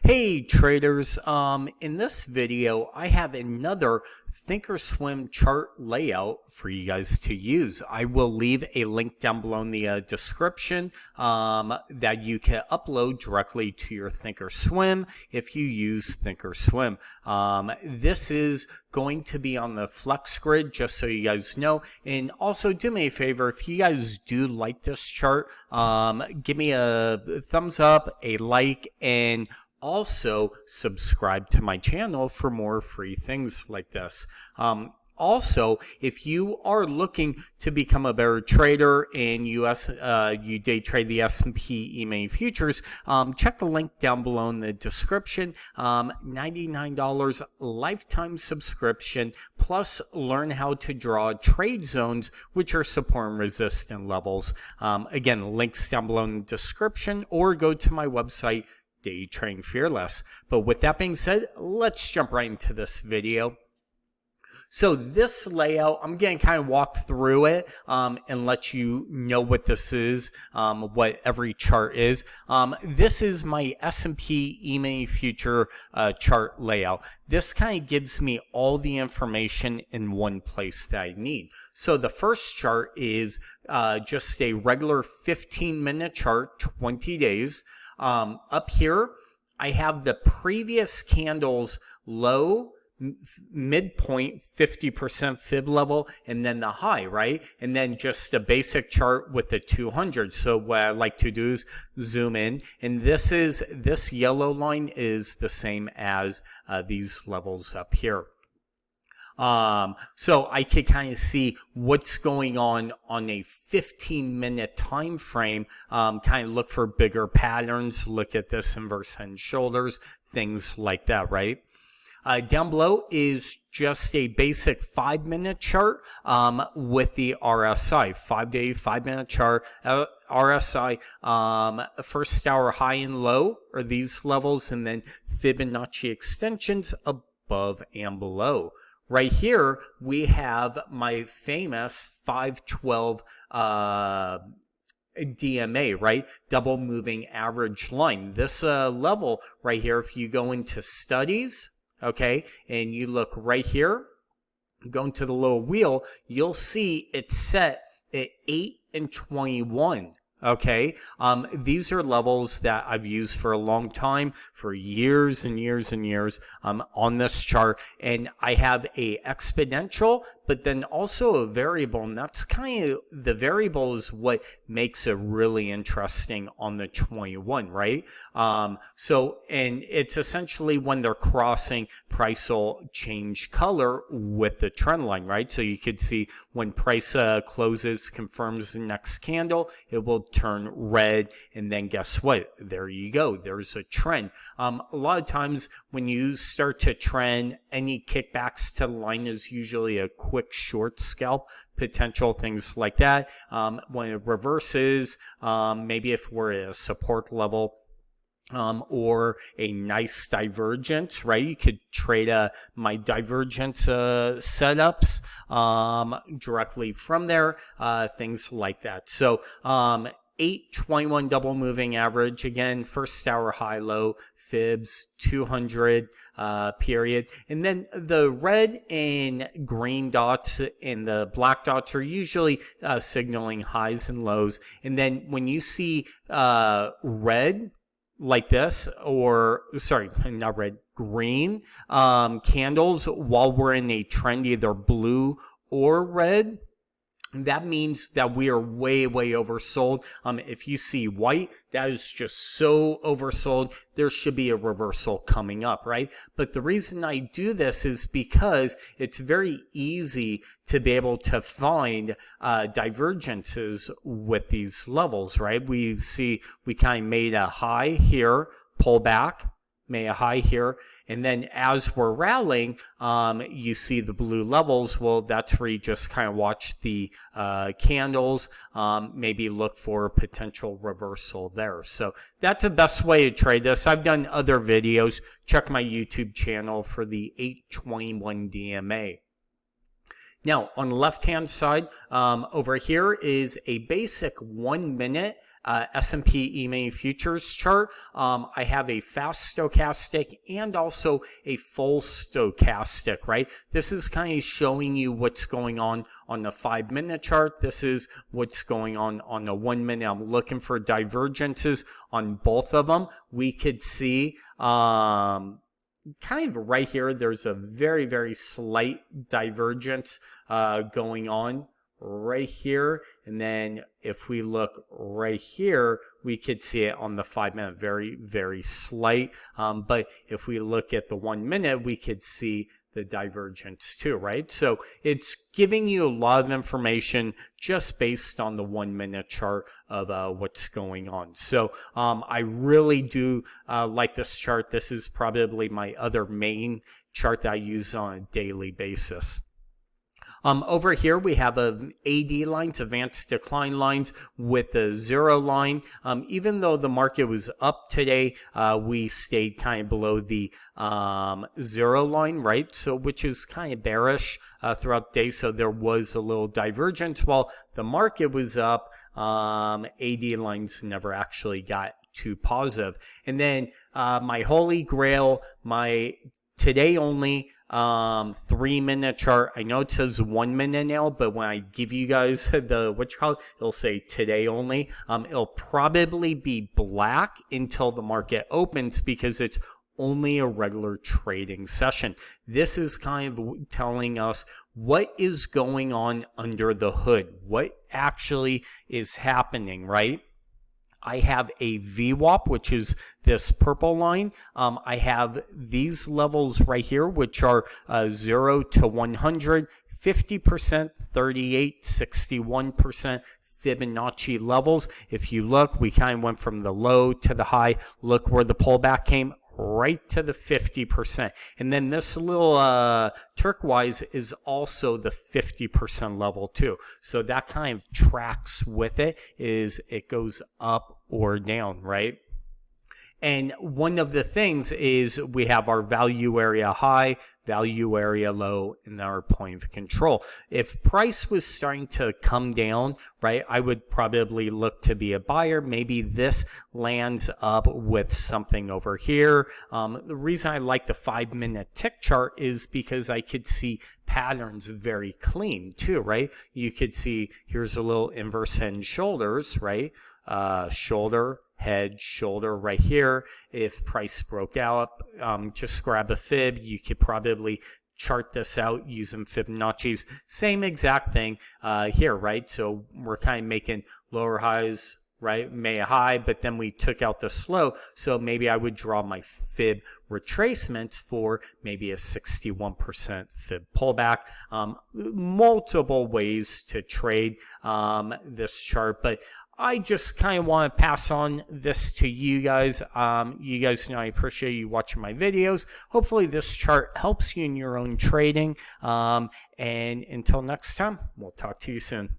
Hey traders, in this video I have another THINKorSWIM chart layout for you guys to use. I will leave a link down below in the description that you can upload directly to your THINKorSWIM if you use THINKorSWIM. This is going to be on the flex grid, just so you guys know. And also do me a favor, if you guys do like this chart, give me a thumbs up, a like, and also subscribe to my channel for more free things like this. Also, if you are looking to become a better trader and you day trade the S&P Emini futures, check the link down below in the description. $99 lifetime subscription, plus learn how to draw trade zones, which are support and resistance levels. Again, links down below in the description, or go to my website, Day Trading Fearless. But with that being said, let's jump right into this video. So this layout, I'm going to kind of walk through it and let you know what this is, what every chart is. This is my S&P Emini future chart layout. This kind of gives me all the information in one place that I need. So the first chart is just a regular 15-minute chart, 20 days. Up here, I have the previous candle's low, midpoint, 50% fib level, and then the high, right? And then just a basic chart with the 200. So what I like to do is zoom in, and this yellow line is the same as these levels up here. So I could kind of see what's going on a 15-minute time frame, kind of look for bigger patterns, look at this inverse head and shoulders, things like that, right? Down below is just a basic 5-minute chart with the RSI, 5-day, 5-minute chart. RSI, first hour high and low are these levels, and then Fibonacci extensions above and below. Right here, we have my famous 512 DMA, right? Double moving average line. This level right here, if you go into studies, okay, and you look right here, go into the little wheel, you'll see it's set at 8 and 21. Okay, these are levels that I've used for a long time, for years and years and years on this chart. And I have a exponential, but then also a variable. And that's kind of, the variable is what makes it really interesting on the 21, right? And it's essentially when they're crossing, price will change color with the trend line, right? So you could see when price closes, confirms the next candle, it will turn red, and then guess what? There you go. There's a trend. A lot of times when you start to trend, any kickbacks to the line is usually a quick short scalp potential, things like that. When it reverses, maybe if we're at a support level, or a nice divergence, right? You could trade my divergence setups directly from there, things like that. So 821 double moving average, again, first hour high low, fibs 200 period, and then the red and green dots and the black dots are usually signaling highs and lows. And then when you see red like this, or sorry, not red, green candles while we're in a trend, either blue or red, that means that we are way, way oversold. If you see white, that is just so oversold. There should be a reversal coming up, right? But the reason I do this is because it's very easy to be able to find divergences with these levels, right? We see we kind of made a high here, pull back, made a high here, and then as we're rallying, you see the blue levels. Well, that's where you just kind of watch the candles, maybe look for a potential reversal there. So that's the best way to trade this. I've done other videos. Check my YouTube channel for the 821 DMA. Now, on the left-hand side, over here is a basic 1 minute S&P Emini futures chart, I have a fast stochastic and also a full stochastic, right? This is kind of showing you what's going on the 5-minute chart. This is what's going on the 1 minute. I'm looking for divergences on both of them. We could see kind of right here, there's a very, very slight divergence going on right here. And then if we look right here, we could see it on the 5-minute, very, very slight. But if we look at the 1 minute, we could see the divergence too, right? So it's giving you a lot of information just based on the 1 minute chart of what's going on. So I really do like this chart. This is probably my other main chart that I use on a daily basis. Over here, we have AD lines, advanced decline lines, with a 0 line. Even though the market was up today, we stayed kind of below the 0 line, right? So, which is kind of bearish throughout the day. So there was a little divergence. While the market was up, AD lines never actually got too positive. And then my holy grail, my today only 3-minute chart. I know it says 1 minute now, but when I give you guys the what you call it, it'll say today only. It'll probably be black until the market opens because it's only a regular trading session. This is kind of telling us what is going on under the hood, what actually is happening, right? I have a VWAP, which is this purple line. I have these levels right here, which are 0 to 100, 50%, 38, 61% Fibonacci levels. If you look, we kind of went from the low to the high. Look where the pullback came, right to the 50%. And then this little turquoise is also the 50% level too. So that kind of tracks with it, is it goes up or down, right? And one of the things is we have our value area high, value area low, and our point of control. If price was starting to come down, right, I would probably look to be a buyer. Maybe this lands up with something over here. The reason I like the 5-minute tick chart is because I could see patterns very clean too, right? You could see here's a little inverse head and shoulders, right? Shoulder, head, shoulder right here. If price broke out, just grab a fib. You could probably chart this out using Fibonacci's. Same exact thing here, right? So we're kind of making lower highs, right? Made a high, but then we took out the slow. So maybe I would draw my fib retracements for maybe a 61% fib pullback. Multiple ways to trade this chart, but I just kind of want to pass on this to you guys. You guys know I appreciate you watching my videos. Hopefully this chart helps you in your own trading. And until next time, we'll talk to you soon.